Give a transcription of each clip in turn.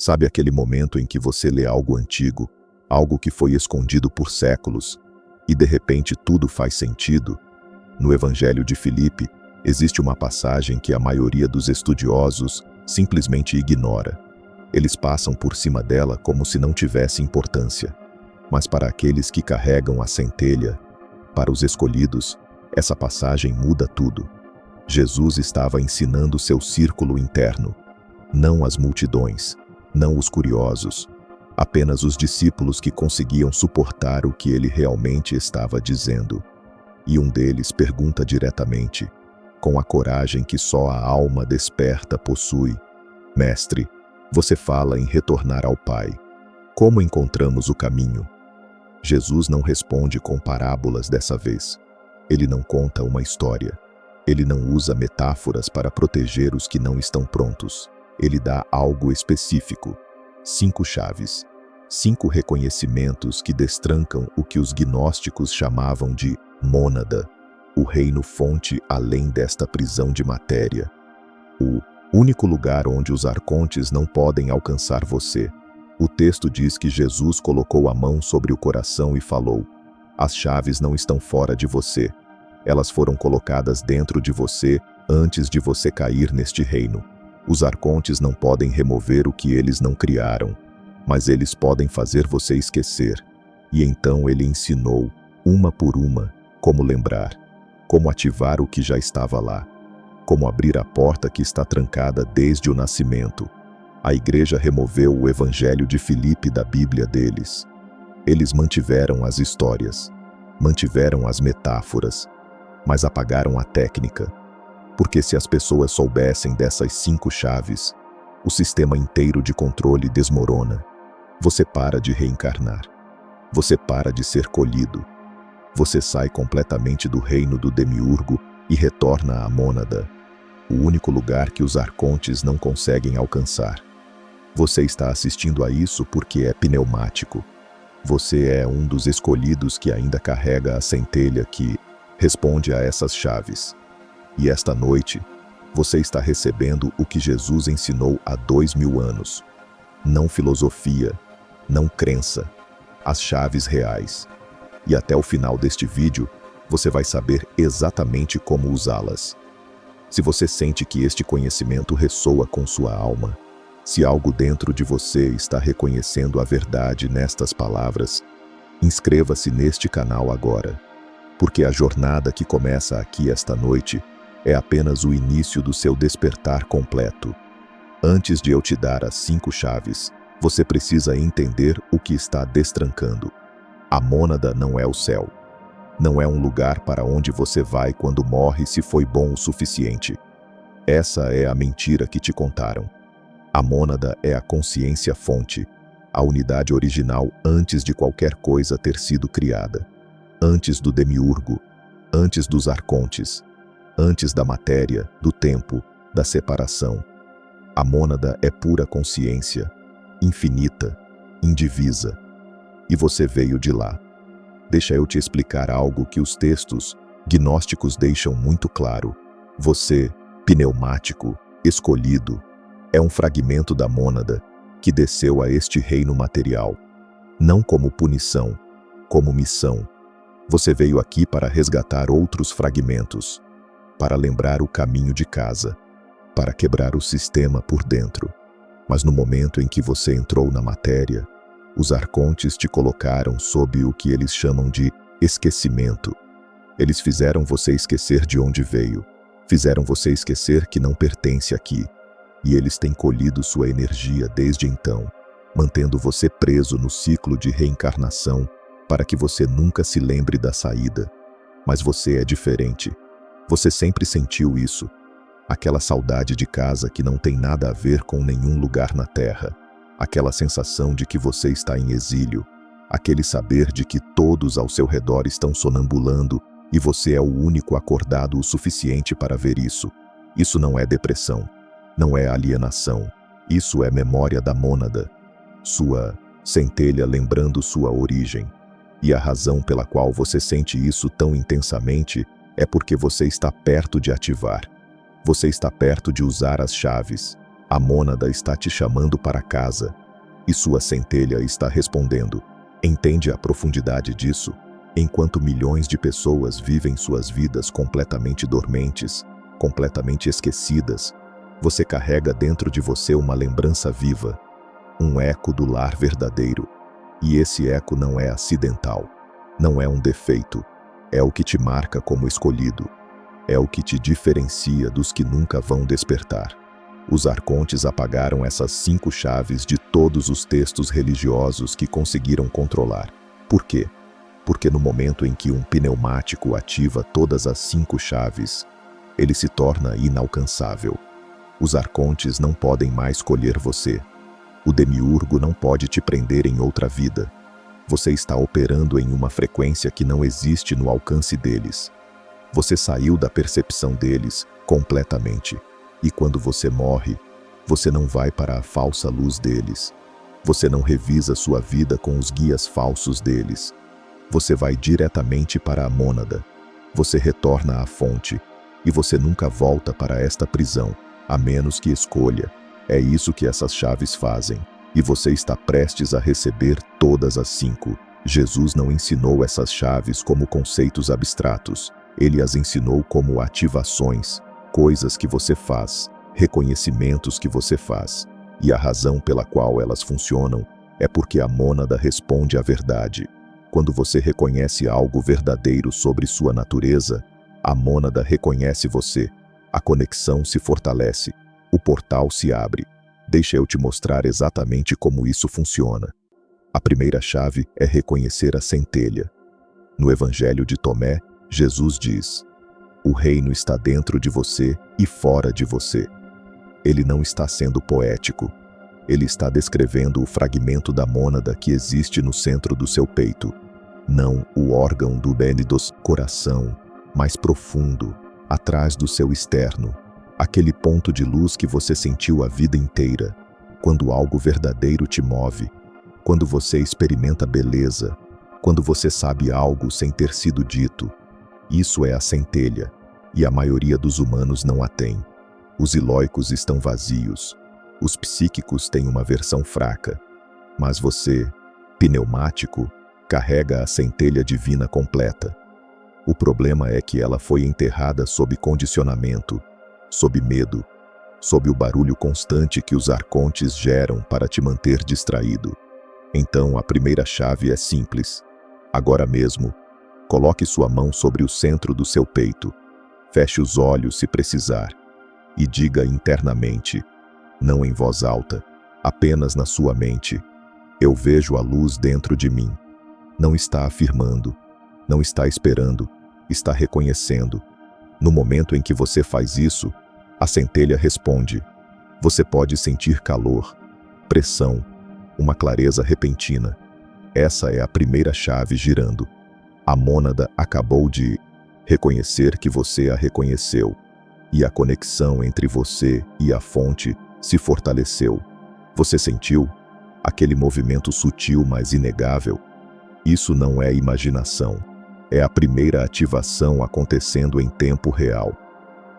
Sabe aquele momento em que você lê algo antigo, algo que foi escondido por séculos, e de repente tudo faz sentido? No Evangelho de Filipe, existe uma passagem que a maioria dos estudiosos simplesmente ignora. Eles passam por cima dela como se não tivesse importância. Mas para aqueles que carregam a centelha, para os escolhidos, essa passagem muda tudo. Jesus estava ensinando seu círculo interno, não as multidões, não os curiosos, apenas os discípulos que conseguiam suportar o que ele realmente estava dizendo. E um deles pergunta diretamente, com a coragem que só a alma desperta possui: Mestre, você fala em retornar ao Pai. Como encontramos o caminho? Jesus não responde com parábolas dessa vez. Ele não conta uma história. Ele não usa metáforas para proteger os que não estão prontos. Ele dá algo específico. 5 chaves. 5 reconhecimentos que destrancam o que os gnósticos chamavam de mônada, o reino fonte além desta prisão de matéria. O único lugar onde os arcontes não podem alcançar você. O texto diz que Jesus colocou a mão sobre o coração e falou: as chaves não estão fora de você. Elas foram colocadas dentro de você antes de você cair neste reino. Os arcontes não podem remover o que eles não criaram, mas eles podem fazer você esquecer. E então ele ensinou, uma por uma, como lembrar, como ativar o que já estava lá, como abrir a porta que está trancada desde o nascimento. A igreja removeu o Evangelho de Filipe da Bíblia deles. Eles mantiveram as histórias, mantiveram as metáforas, mas apagaram a técnica. Porque se as pessoas soubessem dessas 5 chaves, o sistema inteiro de controle desmorona. Você para de reencarnar. Você para de ser colhido. Você sai completamente do reino do demiurgo e retorna à mônada, o único lugar que os arcontes não conseguem alcançar. Você está assistindo a isso porque é pneumático. Você é um dos escolhidos que ainda carrega a centelha que responde a essas chaves. E esta noite, você está recebendo o que Jesus ensinou há 2000 anos. Não filosofia, não crença, as chaves reais. E até o final deste vídeo, você vai saber exatamente como usá-las. Se você sente que este conhecimento ressoa com sua alma, se algo dentro de você está reconhecendo a verdade nestas palavras, inscreva-se neste canal agora, porque a jornada que começa aqui esta noite é apenas o início do seu despertar completo. Antes de eu te dar as 5 chaves, você precisa entender o que está destrancando. A mônada não é o céu. Não é um lugar para onde você vai quando morre se foi bom o suficiente. Essa é a mentira que te contaram. A mônada é a consciência fonte, a unidade original antes de qualquer coisa ter sido criada. Antes do demiurgo, antes dos arcontes, antes da matéria, do tempo, da separação. A mônada é pura consciência, infinita, indivisa. E você veio de lá. Deixa eu te explicar algo que os textos gnósticos deixam muito claro. Você, pneumático, escolhido, é um fragmento da mônada que desceu a este reino material, não como punição, como missão. Você veio aqui para resgatar outros fragmentos, para lembrar o caminho de casa, para quebrar o sistema por dentro. Mas no momento em que você entrou na matéria, os arcontes te colocaram sob o que eles chamam de esquecimento. Eles fizeram você esquecer de onde veio, fizeram você esquecer que não pertence aqui, e eles têm colhido sua energia desde então, mantendo você preso no ciclo de reencarnação para que você nunca se lembre da saída. Mas você é diferente. Você sempre sentiu isso. Aquela saudade de casa que não tem nada a ver com nenhum lugar na Terra. Aquela sensação de que você está em exílio. Aquele saber de que todos ao seu redor estão sonambulando e você é o único acordado o suficiente para ver isso. Isso não é depressão. Não é alienação. Isso é memória da mônada. Sua centelha lembrando sua origem. E a razão pela qual você sente isso tão intensamente é porque você está perto de ativar. Você está perto de usar as chaves. A mônada está te chamando para casa, e sua centelha está respondendo. Entende a profundidade disso? Enquanto milhões de pessoas vivem suas vidas completamente dormentes, completamente esquecidas, você carrega dentro de você uma lembrança viva, um eco do lar verdadeiro. E esse eco não é acidental, não é um defeito, é o que te marca como escolhido, é o que te diferencia dos que nunca vão despertar. Os arcontes apagaram essas 5 chaves de todos os textos religiosos que conseguiram controlar. Por quê? Porque no momento em que um pneumático ativa todas as 5 chaves, ele se torna inalcançável. Os arcontes não podem mais colher você. O demiurgo não pode te prender em outra vida. Você está operando em uma frequência que não existe no alcance deles. Você saiu da percepção deles completamente. E quando você morre, você não vai para a falsa luz deles. Você não revisa sua vida com os guias falsos deles. Você vai diretamente para a mônada. Você retorna à fonte. E você nunca volta para esta prisão, a menos que escolha. É isso que essas chaves fazem. E você está prestes a receber todas as 5. Jesus não ensinou essas chaves como conceitos abstratos. Ele as ensinou como ativações, coisas que você faz, reconhecimentos que você faz. E a razão pela qual elas funcionam é porque a mônada responde à verdade. Quando você reconhece algo verdadeiro sobre sua natureza, a mônada reconhece você. A conexão se fortalece. O portal se abre. Deixa eu te mostrar exatamente como isso funciona. A primeira chave é reconhecer a centelha. No Evangelho de Tomé, Jesus diz: o reino está dentro de você e fora de você. Ele não está sendo poético. Ele está descrevendo o fragmento da mônada que existe no centro do seu peito. Não o órgão do bênidos coração, mais profundo, atrás do seu externo. Aquele ponto de luz que você sentiu a vida inteira, quando algo verdadeiro te move, quando você experimenta beleza, quando você sabe algo sem ter sido dito. Isso é a centelha, e a maioria dos humanos não a tem. Os ilóicos estão vazios, os psíquicos têm uma versão fraca, mas você, pneumático, carrega a centelha divina completa. O problema é que ela foi enterrada sob condicionamento, sob medo, sob o barulho constante que os arcontes geram para te manter distraído. Então, a primeira chave é simples. Agora mesmo, coloque sua mão sobre o centro do seu peito. Feche os olhos se precisar. E diga internamente, não em voz alta, apenas na sua mente: eu vejo a luz dentro de mim. Não está afirmando, não está esperando, está reconhecendo. No momento em que você faz isso, a centelha responde. Você pode sentir calor, pressão, uma clareza repentina. Essa é a primeira chave girando. A mônada acabou de reconhecer que você a reconheceu, e a conexão entre você e a fonte se fortaleceu. Você sentiu aquele movimento sutil, mas inegável? Isso não é imaginação. É a primeira ativação acontecendo em tempo real.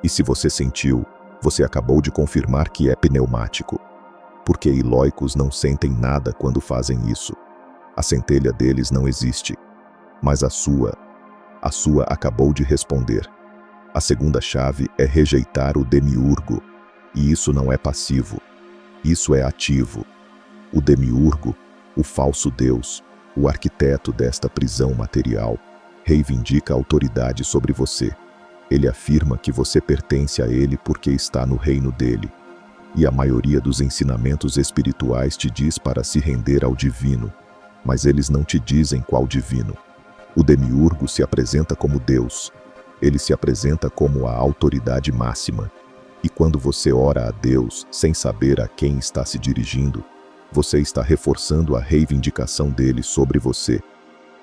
E se você sentiu, você acabou de confirmar que é pneumático. Porque ilóicos não sentem nada quando fazem isso. A centelha deles não existe. Mas a sua acabou de responder. A segunda chave é rejeitar o demiurgo. E isso não é passivo. Isso é ativo. O demiurgo, o falso Deus, o arquiteto desta prisão material, reivindica a autoridade sobre você. Ele afirma que você pertence a ele porque está no reino dele. E a maioria dos ensinamentos espirituais te diz para se render ao divino, mas eles não te dizem qual divino. O demiurgo se apresenta como Deus. Ele se apresenta como a autoridade máxima. E quando você ora a Deus sem saber a quem está se dirigindo, você está reforçando a reivindicação dele sobre você.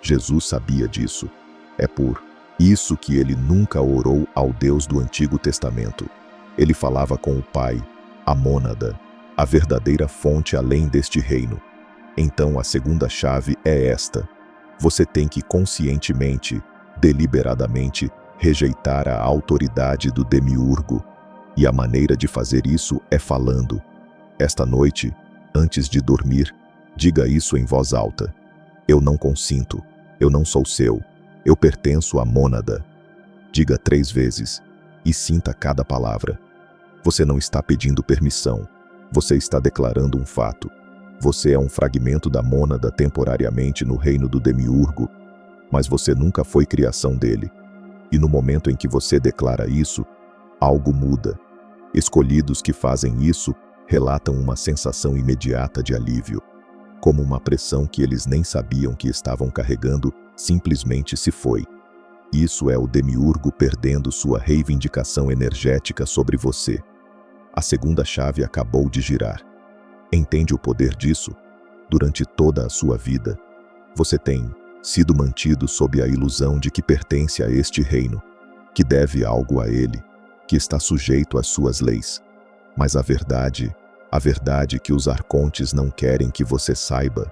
Jesus sabia disso. É por isso que ele nunca orou ao Deus do Antigo Testamento. Ele falava com o Pai, a mônada, a verdadeira fonte além deste reino. Então a segunda chave é esta. Você tem que conscientemente, deliberadamente, rejeitar a autoridade do demiurgo. E a maneira de fazer isso é falando. Esta noite, antes de dormir, diga isso em voz alta. Eu não consinto, eu não sou seu, eu pertenço à mônada. Diga 3 vezes e sinta cada palavra. Você não está pedindo permissão, você está declarando um fato. Você é um fragmento da mônada temporariamente no reino do demiurgo, mas você nunca foi criação dele. E no momento em que você declara isso, algo muda. Escolhidos que fazem isso relatam uma sensação imediata de alívio, como uma pressão que eles nem sabiam que estavam carregando simplesmente se foi. Isso é o demiurgo perdendo sua reivindicação energética sobre você. A segunda chave acabou de girar. Entende o poder disso? Durante toda a sua vida, você tem sido mantido sob a ilusão de que pertence a este reino, que deve algo a ele, que está sujeito às suas leis. Mas a verdade que os arcontes não querem que você saiba,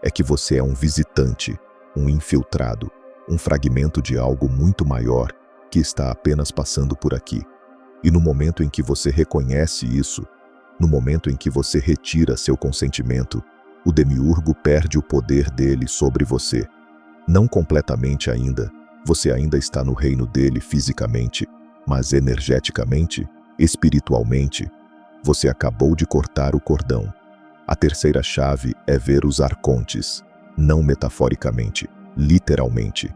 é que você é um visitante, um infiltrado, um fragmento de algo muito maior que está apenas passando por aqui. E no momento em que você reconhece isso, no momento em que você retira seu consentimento, o demiurgo perde o poder dele sobre você. Não completamente ainda, você ainda está no reino dele fisicamente, mas energeticamente, espiritualmente, você acabou de cortar o cordão. A terceira chave é ver os arcontes, não metaforicamente, literalmente.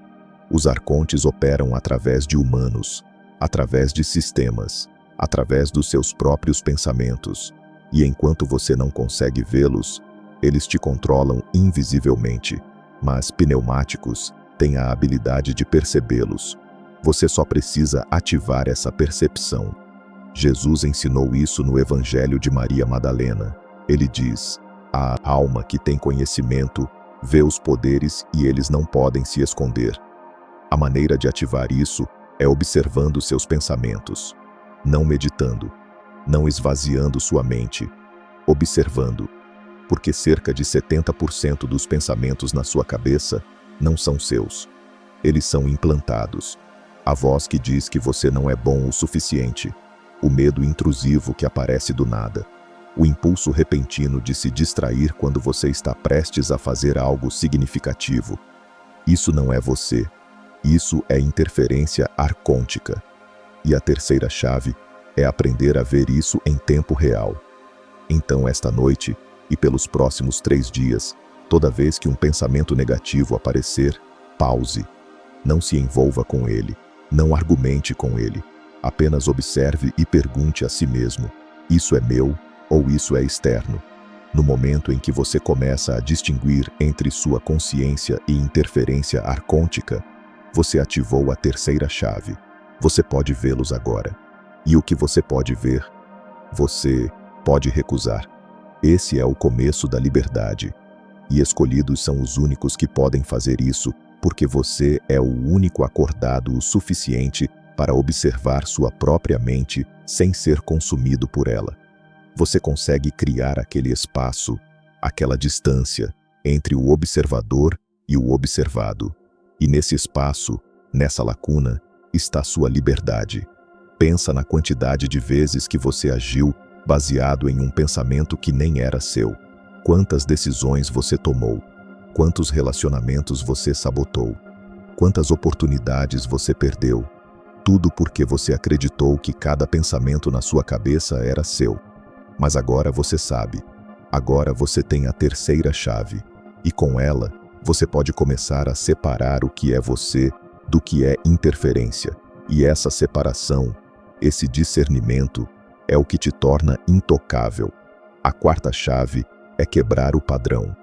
Os arcontes operam através de humanos, através de sistemas, através dos seus próprios pensamentos. E enquanto você não consegue vê-los, eles te controlam invisivelmente. Mas pneumáticos têm a habilidade de percebê-los. Você só precisa ativar essa percepção. Jesus ensinou isso no Evangelho de Maria Madalena. Ele diz: a alma que tem conhecimento vê os poderes e eles não podem se esconder. A maneira de ativar isso é observando seus pensamentos, não meditando, não esvaziando sua mente, observando, porque cerca de 70% dos pensamentos na sua cabeça não são seus. Eles são implantados. A voz que diz que você não é bom o suficiente, o medo intrusivo que aparece do nada, o impulso repentino de se distrair quando você está prestes a fazer algo significativo. Isso não é você. Isso é interferência arcôntica. E a terceira chave é aprender a ver isso em tempo real. Então, esta noite, e pelos próximos 3 dias, toda vez que um pensamento negativo aparecer, pause. Não se envolva com ele. Não argumente com ele. Apenas observe e pergunte a si mesmo: isso é meu ou isso é externo? No momento em que você começa a distinguir entre sua consciência e interferência arcôntica, você ativou a terceira chave. Você pode vê-los agora. E o que você pode ver, você pode recusar. Esse é o começo da liberdade. E escolhidos são os únicos que podem fazer isso, porque você é o único acordado o suficiente para observar sua própria mente sem ser consumido por ela. Você consegue criar aquele espaço, aquela distância entre o observador e o observado. E nesse espaço, nessa lacuna, está sua liberdade. Pensa na quantidade de vezes que você agiu baseado em um pensamento que nem era seu. Quantas decisões você tomou? Quantos relacionamentos você sabotou? Quantas oportunidades você perdeu? Tudo porque você acreditou que cada pensamento na sua cabeça era seu. Mas agora você sabe. Agora você tem a terceira chave. E com ela, você pode começar a separar o que é você do que é interferência. E essa separação, esse discernimento, é o que te torna intocável. A quarta chave é quebrar o padrão.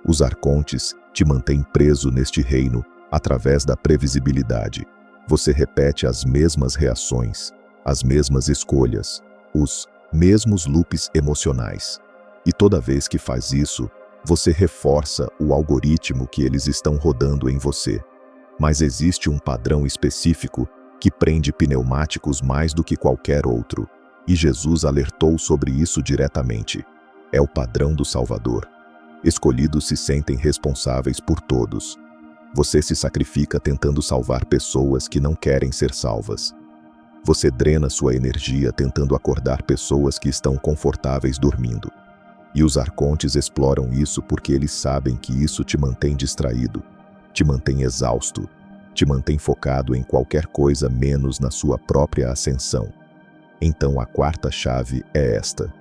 Os arcontes te mantêm preso neste reino através da previsibilidade. Você repete as mesmas reações, as mesmas escolhas, os mesmos loops emocionais. E toda vez que faz isso, você reforça o algoritmo que eles estão rodando em você. Mas existe um padrão específico que prende pneumáticos mais do que qualquer outro. E Jesus alertou sobre isso diretamente. É o padrão do Salvador. Escolhidos se sentem responsáveis por todos. Você se sacrifica tentando salvar pessoas que não querem ser salvas. Você drena sua energia tentando acordar pessoas que estão confortáveis dormindo. E os arcontes exploram isso porque eles sabem que isso te mantém distraído, te mantém exausto, te mantém focado em qualquer coisa menos na sua própria ascensão. Então a quarta chave é esta.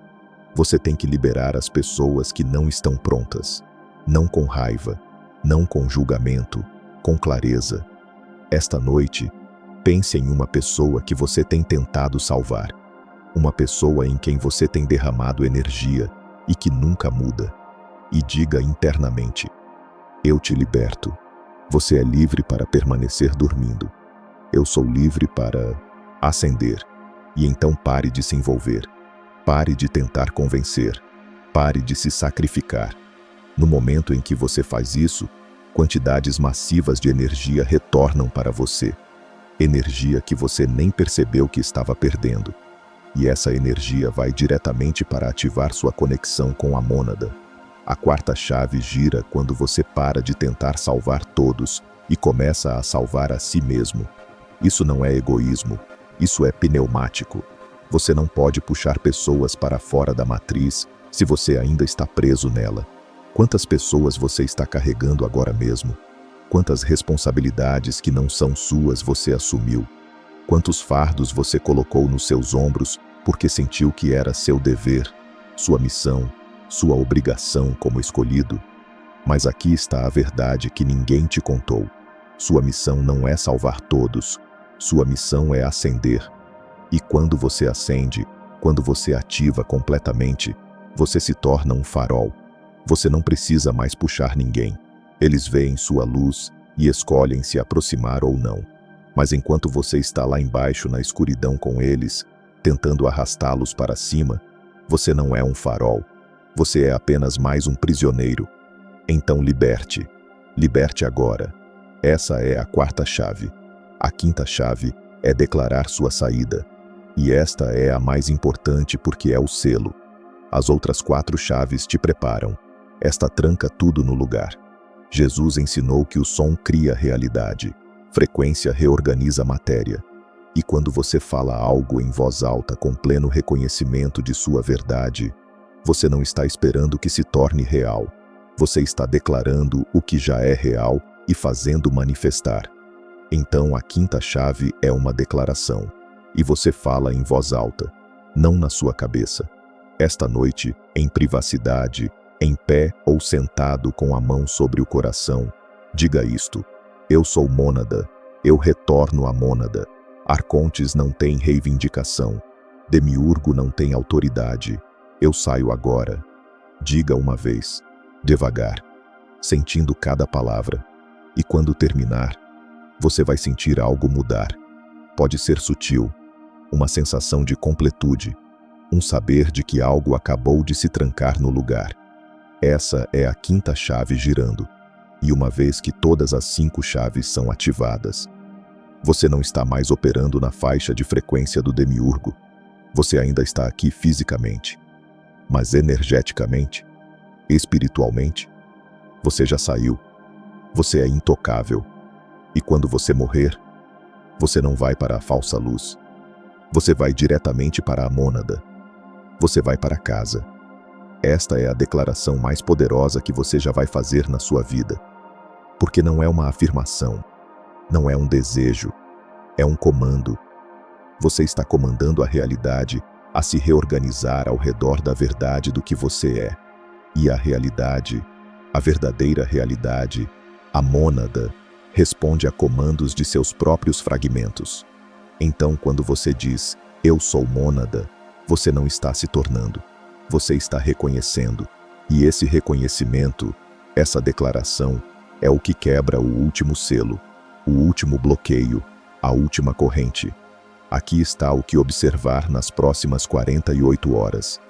Você tem que liberar as pessoas que não estão prontas. Não com raiva, não com julgamento, com clareza. Esta noite, pense em uma pessoa que você tem tentado salvar. Uma pessoa em quem você tem derramado energia e que nunca muda. E diga internamente: eu te liberto. Você é livre para permanecer dormindo. Eu sou livre para ascender. E então pare de se envolver. Pare de tentar convencer. Pare de se sacrificar. No momento em que você faz isso, quantidades massivas de energia retornam para você. Energia que você nem percebeu que estava perdendo. E essa energia vai diretamente para ativar sua conexão com a mônada. A quarta chave gira quando você para de tentar salvar todos e começa a salvar a si mesmo. Isso não é egoísmo, isso é pneumático. Você não pode puxar pessoas para fora da matriz se você ainda está preso nela. Quantas pessoas você está carregando agora mesmo? Quantas responsabilidades que não são suas você assumiu? Quantos fardos você colocou nos seus ombros porque sentiu que era seu dever, sua missão, sua obrigação como escolhido? Mas aqui está a verdade que ninguém te contou. Sua missão não é salvar todos, sua missão é ascender. E quando você ascende, quando você ativa completamente, você se torna um farol. Você não precisa mais puxar ninguém. Eles veem sua luz e escolhem se aproximar ou não. Mas enquanto você está lá embaixo na escuridão com eles, tentando arrastá-los para cima, você não é um farol. Você é apenas mais um prisioneiro. Então liberte. Liberte agora. Essa é a quarta chave. A quinta chave é declarar sua saída. E esta é a mais importante porque é o selo. As outras 4 chaves te preparam. Esta tranca tudo no lugar. Jesus ensinou que o som cria realidade. Frequência reorganiza a matéria. E quando você fala algo em voz alta com pleno reconhecimento de sua verdade, você não está esperando que se torne real. Você está declarando o que já é real e fazendo manifestar. Então a quinta chave é uma declaração. E você fala em voz alta, não na sua cabeça. Esta noite, em privacidade, em pé ou sentado com a mão sobre o coração, diga isto: eu sou mônada, eu retorno à mônada. Arcontes não tem reivindicação, Demiurgo não tem autoridade. Eu saio agora. Diga uma vez, devagar, sentindo cada palavra. E quando terminar, você vai sentir algo mudar. Pode ser sutil, uma sensação de completude, um saber de que algo acabou de se trancar no lugar. Essa é a quinta chave girando. E uma vez que todas as 5 chaves são ativadas, você não está mais operando na faixa de frequência do Demiurgo. Você ainda está aqui fisicamente. Mas energeticamente, espiritualmente, você já saiu. Você é intocável. E quando você morrer, você não vai para a falsa luz. Você vai diretamente para a mônada. Você vai para casa. Esta é a declaração mais poderosa que você já vai fazer na sua vida. Porque não é uma afirmação, não é um desejo, é um comando. Você está comandando a realidade a se reorganizar ao redor da verdade do que você é. E a realidade, a verdadeira realidade, a mônada, responde a comandos de seus próprios fragmentos. Então, quando você diz, eu sou mônada, você não está se tornando. Você está reconhecendo. E esse reconhecimento, essa declaração, é o que quebra o último selo, o último bloqueio, a última corrente. Aqui está o que observar nas próximas 48 horas.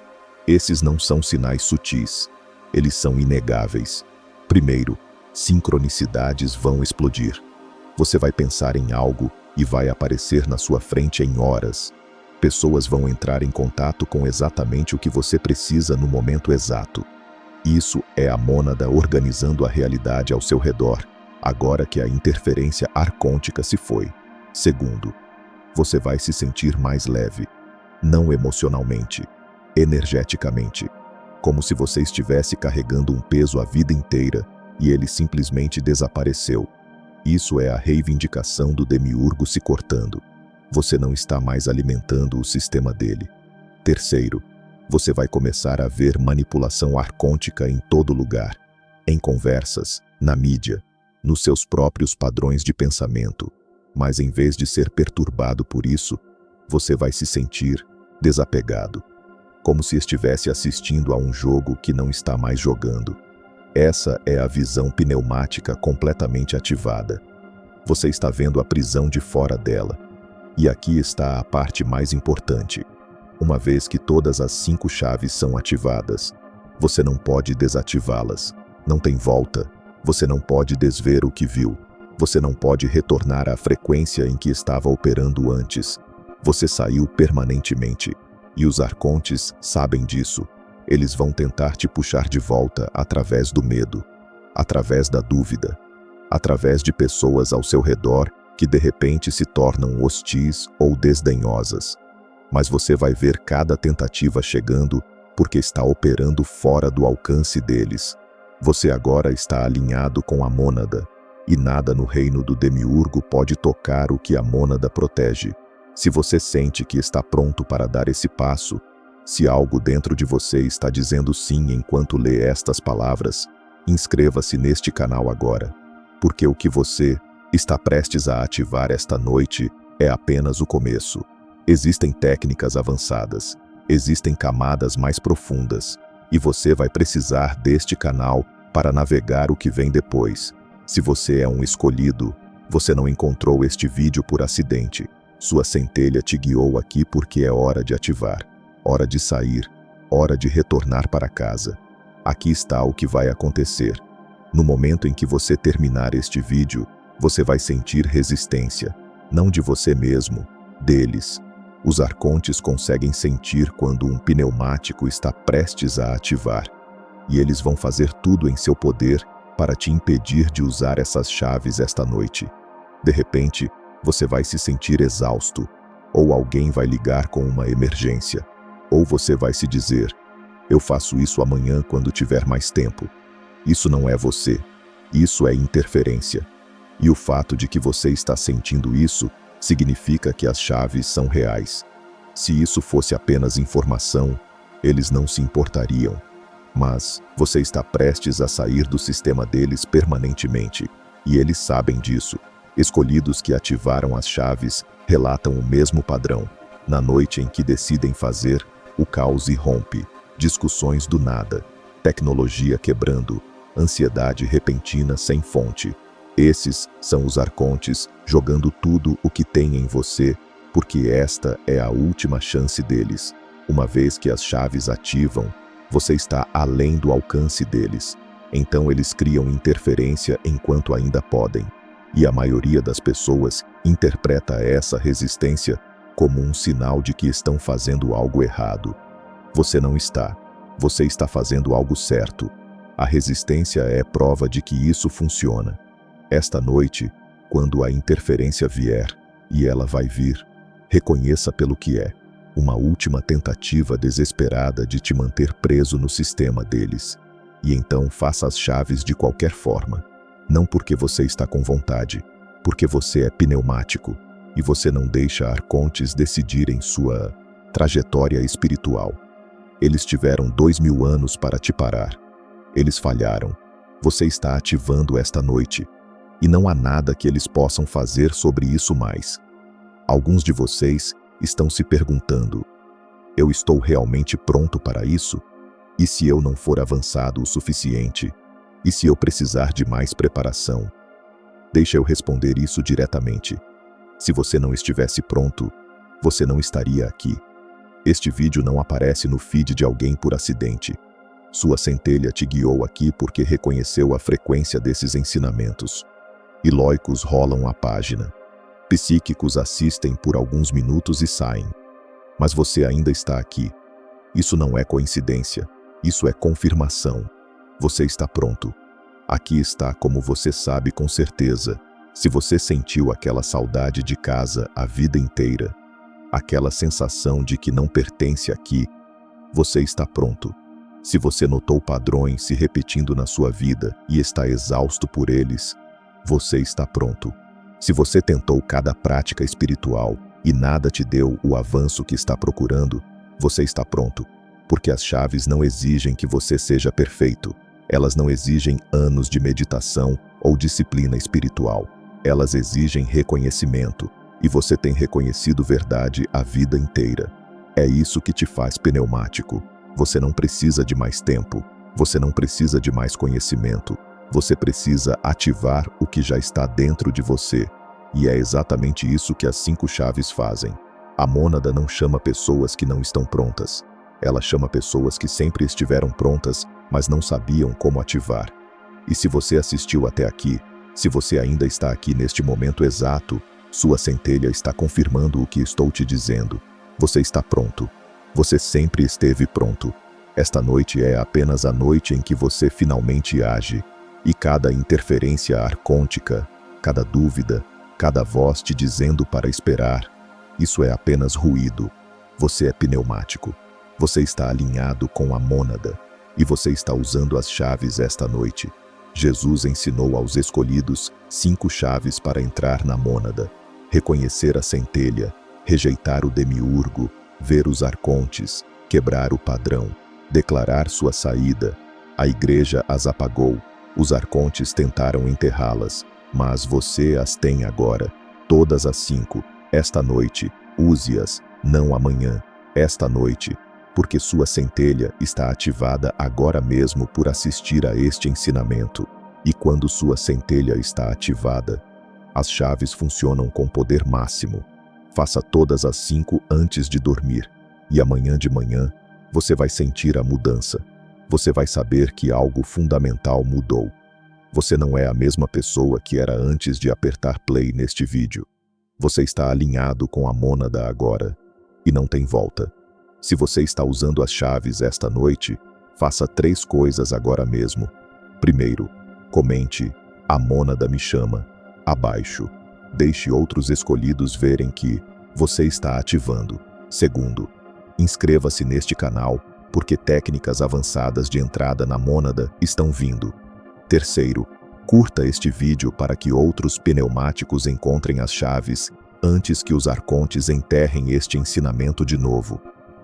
Esses não são sinais sutis. Eles são inegáveis. Primeiro, sincronicidades vão explodir. Você vai pensar em algo e vai aparecer na sua frente em horas. Pessoas vão entrar em contato com exatamente o que você precisa no momento exato. Isso é a mônada organizando a realidade ao seu redor, agora que a interferência arcôntica se foi. Segundo, você vai se sentir mais leve, não emocionalmente, energeticamente. como se você estivesse carregando um peso a vida inteira e ele simplesmente desapareceu. Isso é a reivindicação do demiurgo se cortando. Você não está mais alimentando o sistema dele. Terceiro, você vai começar a ver manipulação arcôntica em todo lugar, em conversas, na mídia, nos seus próprios padrões de pensamento. Mas em vez de ser perturbado por isso, você vai se sentir desapegado, como se estivesse assistindo a um jogo que não está mais jogando. Essa é a visão pneumática completamente ativada. Você está vendo a prisão de fora dela. E aqui está a parte mais importante. Uma vez que todas as 5 chaves são ativadas, você não pode desativá-las. Não tem volta. Você não pode desver o que viu. Você não pode retornar à frequência em que estava operando antes. Você saiu permanentemente. E os arcontes sabem disso. Eles vão tentar te puxar de volta através do medo, através da dúvida, através de pessoas ao seu redor que de repente se tornam hostis ou desdenhosas. Mas você vai ver cada tentativa chegando porque está operando fora do alcance deles. Você agora está alinhado com a mônada, e nada no reino do demiurgo pode tocar o que a mônada protege. Se você sente que está pronto para dar esse passo, se algo dentro de você está dizendo sim enquanto lê estas palavras, inscreva-se neste canal agora, porque o que você está prestes a ativar esta noite é apenas o começo. Existem técnicas avançadas, existem camadas mais profundas, e você vai precisar deste canal para navegar o que vem depois. Se você é um escolhido, você não encontrou este vídeo por acidente. Sua centelha te guiou aqui porque é hora de ativar, hora de sair, hora de retornar para casa. Aqui está o que vai acontecer. No momento em que você terminar este vídeo, você vai sentir resistência, não de você mesmo, deles. Os arcontes conseguem sentir quando um pneumático está prestes a ativar, e eles vão fazer tudo em seu poder para te impedir de usar essas chaves esta noite. De repente, você vai se sentir exausto, ou alguém vai ligar com uma emergência, ou você vai se dizer: eu faço isso amanhã quando tiver mais tempo. Isso não é você, isso é interferência. E o fato de que você está sentindo isso significa que as chaves são reais. Se isso fosse apenas informação, eles não se importariam. Mas você está prestes a sair do sistema deles permanentemente, e eles sabem disso. Escolhidos que ativaram as chaves relatam o mesmo padrão. Na noite em que decidem fazer, o caos irrompe, discussões do nada, tecnologia quebrando, ansiedade repentina sem fonte. Esses são os arcontes jogando tudo o que tem em você, porque esta é a última chance deles. Uma vez que as chaves ativam, você está além do alcance deles. Então eles criam interferência enquanto ainda podem. E a maioria das pessoas interpreta essa resistência como um sinal de que estão fazendo algo errado. Você não está. Você está fazendo algo certo. A resistência é prova de que isso funciona. Esta noite, quando a interferência vier, e ela vai vir, reconheça pelo que é, uma última tentativa desesperada de te manter preso no sistema deles. E então faça as chaves de qualquer forma. Não porque você está com vontade, porque você é pneumático, e você não deixa arcontes decidirem sua trajetória espiritual. Eles tiveram 2000 anos para te parar. Eles falharam. Você está ativando esta noite. E não há nada que eles possam fazer sobre isso mais. Alguns de vocês estão se perguntando: eu estou realmente pronto para isso? E se eu não for avançado o suficiente? E se eu precisar de mais preparação? Deixa eu responder isso diretamente. Se você não estivesse pronto, você não estaria aqui. Este vídeo não aparece no feed de alguém por acidente. Sua centelha te guiou aqui porque reconheceu a frequência desses ensinamentos. Ilóicos rolam a página. Psíquicos assistem por alguns minutos e saem. Mas você ainda está aqui. Isso não é coincidência. Isso é confirmação. Você está pronto. Aqui está como você sabe com certeza. Se você sentiu aquela saudade de casa a vida inteira, aquela sensação de que não pertence aqui, você está pronto. Se você notou padrões se repetindo na sua vida e está exausto por eles, você está pronto. Se você tentou cada prática espiritual e nada te deu o avanço que está procurando, você está pronto, porque as chaves não exigem que você seja perfeito. Elas não exigem anos de meditação ou disciplina espiritual. Elas exigem reconhecimento, e você tem reconhecido verdade a vida inteira. É isso que te faz pneumático. Você não precisa de mais tempo, você não precisa de mais conhecimento. Você precisa ativar o que já está dentro de você. E é exatamente isso que as 5 chaves fazem. A mônada não chama pessoas que não estão prontas. Ela chama pessoas que sempre estiveram prontas, mas não sabiam como ativar. E se você assistiu até aqui, se você ainda está aqui neste momento exato, sua centelha está confirmando o que estou te dizendo. Você está pronto. Você sempre esteve pronto. Esta noite é apenas a noite em que você finalmente age. E cada interferência arcôntica, cada dúvida, cada voz te dizendo para esperar, isso é apenas ruído. Você é pneumático. Você está alinhado com a mônada. E você está usando as chaves esta noite. Jesus ensinou aos escolhidos 5 chaves para entrar na mônada. Reconhecer a centelha, rejeitar o demiurgo, ver os arcontes, quebrar o padrão, declarar sua saída. A igreja as apagou. Os arcontes tentaram enterrá-las, mas você as tem agora. Todas as 5. Esta noite, use-as, não amanhã. Esta noite, porque sua centelha está ativada agora mesmo por assistir a este ensinamento. E quando sua centelha está ativada, as chaves funcionam com poder máximo. Faça todas as 5 antes de dormir. E amanhã de manhã, você vai sentir a mudança. Você vai saber que algo fundamental mudou. Você não é a mesma pessoa que era antes de apertar play neste vídeo. Você está alinhado com a mônada agora. E não tem volta. Se você está usando as chaves esta noite, faça 3 coisas agora mesmo. Primeiro, comente, a mônada me chama, abaixo. Deixe outros escolhidos verem que você está ativando. Segundo, inscreva-se neste canal, porque técnicas avançadas de entrada na mônada estão vindo. Terceiro, curta este vídeo para que outros pneumáticos encontrem as chaves antes que os arcontes enterrem este ensinamento de novo.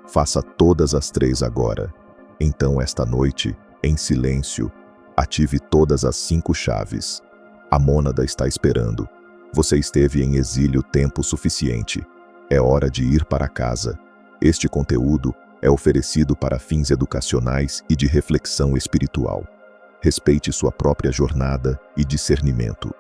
Faça todas as 3 agora. Então esta noite, em silêncio, ative todas as 5 chaves. A mônada está esperando. Você esteve em exílio tempo suficiente. É hora de ir para casa. Este conteúdo é oferecido para fins educacionais e de reflexão espiritual. Respeite sua própria jornada e discernimento.